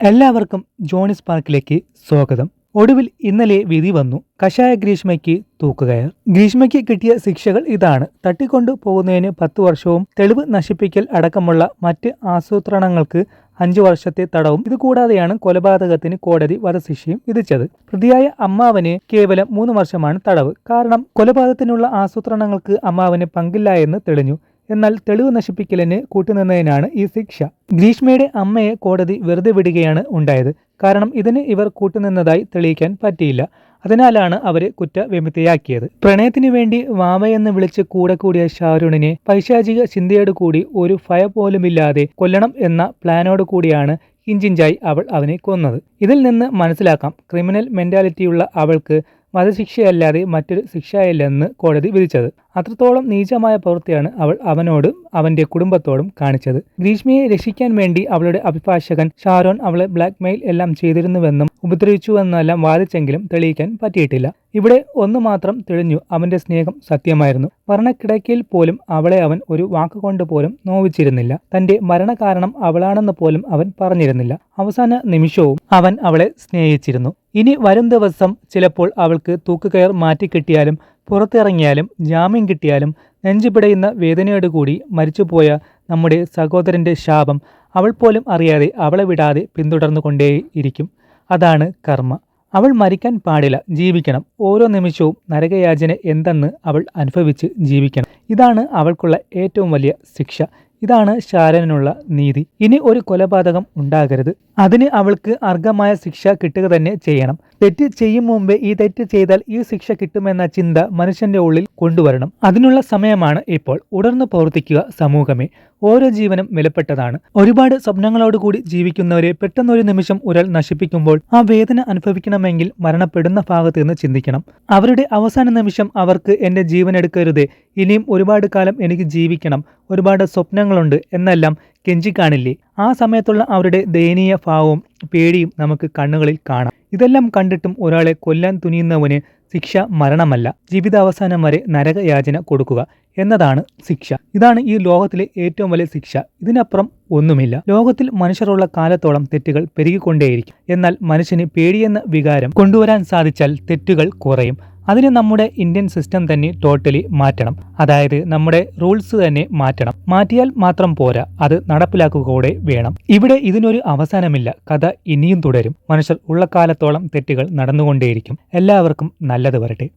എല്ലാവർക്കും ജോണി സ്പാർക്കിലേക്ക് സ്വാഗതം. ഒടുവിൽ ഇന്നലെ വിധി വന്നു. കഷായ ഗ്രീഷ്മയ്ക്ക് തൂക്കുകയർ. ഗ്രീഷ്മയ്ക്ക് കിട്ടിയ ശിക്ഷകൾ ഇതാണ്: തട്ടിക്കൊണ്ടു പോകുന്നതിന് 10 വർഷവും തെളിവ് നശിപ്പിക്കൽ അടക്കമുള്ള മറ്റ് ആസൂത്രണങ്ങൾക്ക് 5 വർഷത്തെ തടവും. ഇതുകൂടാതെയാണ് കൊലപാതകത്തിന് കോടതി വധശിക്ഷയും വിധിച്ചത്. പ്രതിയായ അമ്മാവന് കേവലം 3 വർഷമാണ് തടവ്. കാരണം കൊലപാതകത്തിനുള്ള ആസൂത്രണങ്ങൾക്ക് അമ്മാവന് പങ്കില്ല എന്ന് തെളിഞ്ഞു. എന്നാൽ തെളിവ് നശിപ്പിക്കലിന് കൂട്ടുനിന്നതിനാണ് ഈ ശിക്ഷ. ഗ്രീഷ്മയുടെ അമ്മയെ കോടതി വെറുതെ വിടുകയാണ് ഉണ്ടായത്. കാരണം ഇതിന് ഇവർ കൂട്ടുനിന്നതായി തെളിയിക്കാൻ പറ്റിയില്ല. അതിനാലാണ് അവരെ കുറ്റവിമുക്തയാക്കിയത്. പ്രണയത്തിനു വേണ്ടി വാവയെന്ന് വിളിച്ച് കൂടെ കൂടിയ ഷാരൂണിനെ പൈശാചിക ചിന്തയോട് കൂടി ഒരു ഭയം പോലുമില്ലാതെ കൊല്ലണം എന്ന പ്ലാനോട് കൂടിയാണ് ഇഞ്ചിഞ്ചായി അവൾ അവനെ കൊന്നത്. ഇതിൽ നിന്ന് മനസ്സിലാക്കാം, ക്രിമിനൽ മെന്റാലിറ്റിയുള്ള അവൾക്ക് വധശിക്ഷയല്ലാതെ മറ്റൊരു ശിക്ഷയില്ലെന്ന് കോടതി വിധിച്ചത്. അത്രത്തോളം നീചമായ പ്രവൃത്തിയാണ് അവൾ അവനോടും അവന്റെ കുടുംബത്തോടും കാണിച്ചത്. ഗ്രീഷ്മയെ രക്ഷിക്കാൻ വേണ്ടി അവളുടെ അഭിഭാഷകൻ ഷാരോൺ അവളെ ബ്ലാക്ക്മെയിൽ എല്ലാം ചെയ്തിരുന്നുവെന്നും ഉപദ്രവിച്ചുവെന്നെല്ലാം വാദിച്ചെങ്കിലും തെളിയിക്കാൻ പറ്റിയിട്ടില്ല. ഇവിടെ ഒന്ന് മാത്രം തെളിഞ്ഞു: അവന്റെ സ്നേഹം സത്യമായിരുന്നു. മരണക്കിടക്കയിൽ പോലും അവളെ അവൻ ഒരു വാക്കുകൊണ്ട് പോലും നോവിച്ചിരുന്നില്ല. തന്റെ മരണകാരണം അവളാണെന്ന് പോലും അവൻ പറഞ്ഞിരുന്നില്ല. അവസാന നിമിഷവും അവൻ അവളെ സ്നേഹിച്ചിരുന്നു. ഇനി വരും ദിവസം ചിലപ്പോൾ അവൾക്ക് തൂക്കുകയർ മാറ്റിക്കിട്ടിയാലും പുറത്തിറങ്ങിയാലും ജാമ്യം കിട്ടിയാലും നെഞ്ചുപിടയുന്ന വേദനയോടുകൂടി മരിച്ചുപോയ നമ്മുടെ സഹോദരന്റെ ശാപം അവൾ പോലും അറിയാതെ അവളെ വിടാതെ പിന്തുടർന്നുകൊണ്ടേയിരിക്കും. അതാണ് കർമ്മ. അവൾ മരിക്കാൻ പാടില്ല, ജീവിക്കണം. ഓരോ നിമിഷവും നരകയാചന എന്തെന്ന് അവൾ അനുഭവിച്ച് ജീവിക്കണം. ഇതാണ് അവൾക്കുള്ള ഏറ്റവും വലിയ ശിക്ഷ. ഇതാണ് ഷാരനുള്ള നീതി. ഇനി ഒരു കൊലപാതകം ഉണ്ടാകരുത്. അതിന് അവൾക്ക് അർഹമായ ശിക്ഷ കിട്ടുക തന്നെ ചെയ്യണം. തെറ്റ് ചെയ്യും മുമ്പേ ഈ തെറ്റ് ചെയ്താൽ ഈ ശിക്ഷ കിട്ടുമെന്ന ചിന്ത മനുഷ്യന്റെ ഉള്ളിൽ കൊണ്ടുവരണം. അതിനുള്ള സമയമാണ് ഇപ്പോൾ. ഉണർന്നു പ്രവർത്തിക്കുക സമൂഹമേ. ഓരോ ജീവനും വിലപ്പെട്ടതാണ്. ഒരുപാട് സ്വപ്നങ്ങളോടുകൂടി ജീവിക്കുന്നവരെ പെട്ടെന്നൊരു നിമിഷം ഒരാൾ നശിപ്പിക്കുമ്പോൾ ആ വേദന അനുഭവിക്കണമെങ്കിൽ മരണപ്പെടുന്ന ഭാഗത്ത് നിന്ന് ചിന്തിക്കണം. അവരുടെ അവസാന നിമിഷം അവർക്ക് എന്റെ ജീവൻ എടുക്കരുതേ, ഇനിയും ഒരുപാട് കാലം എനിക്ക് ജീവിക്കണം, ഒരുപാട് സ്വപ്നങ്ങളുണ്ട് എന്നെല്ലാം കെഞ്ചിക്കാണില്ലേ? ആ സമയത്തുള്ള അവരുടെ ദയനീയ ഭാവവും പേടിയും നമുക്ക് കണ്ണുകളിൽ കാണാം. ഇതെല്ലാം കണ്ടിട്ടും ഒരാളെ കൊല്ലാൻ തുനിയുന്നവന് ശിക്ഷ മരണമല്ല, ജീവിതാവസാനം വരെ നരകയാചന കൊടുക്കുക എന്നതാണ് ശിക്ഷ. ഇതാണ് ഈ ലോകത്തിലെ ഏറ്റവും വലിയ ശിക്ഷ. ഇതിനപ്പുറം ഒന്നുമില്ല. ലോകത്തിൽ മനുഷ്യരുള്ള കാലത്തോളം തെറ്റുകൾ പെരുകിക്കൊണ്ടേയിരിക്കും. എന്നാൽ മനുഷ്യന് പേടിയെന്ന വികാരം കൊണ്ടുവരാൻ സാധിച്ചാൽ തെറ്റുകൾ കുറയും. അതിന് നമ്മുടെ ഇന്ത്യൻ സിസ്റ്റം തന്നെ ടോട്ടലി മാറ്റണം. അതായത് നമ്മുടെ റൂൾസ് തന്നെ മാറ്റണം. മാറ്റിയാൽ മാത്രം പോരാ, അത് നടപ്പിലാക്കുക കൂടെ വേണം. ഇവിടെ ഇതിനൊരു അവസാനമില്ല. കഥ ഇനിയും തുടരും. മനുഷ്യർ ഉള്ള കാലത്തോളം തെറ്റുകൾ നടന്നുകൊണ്ടേയിരിക്കും. എല്ലാവർക്കും നല്ലത് വരട്ടെ.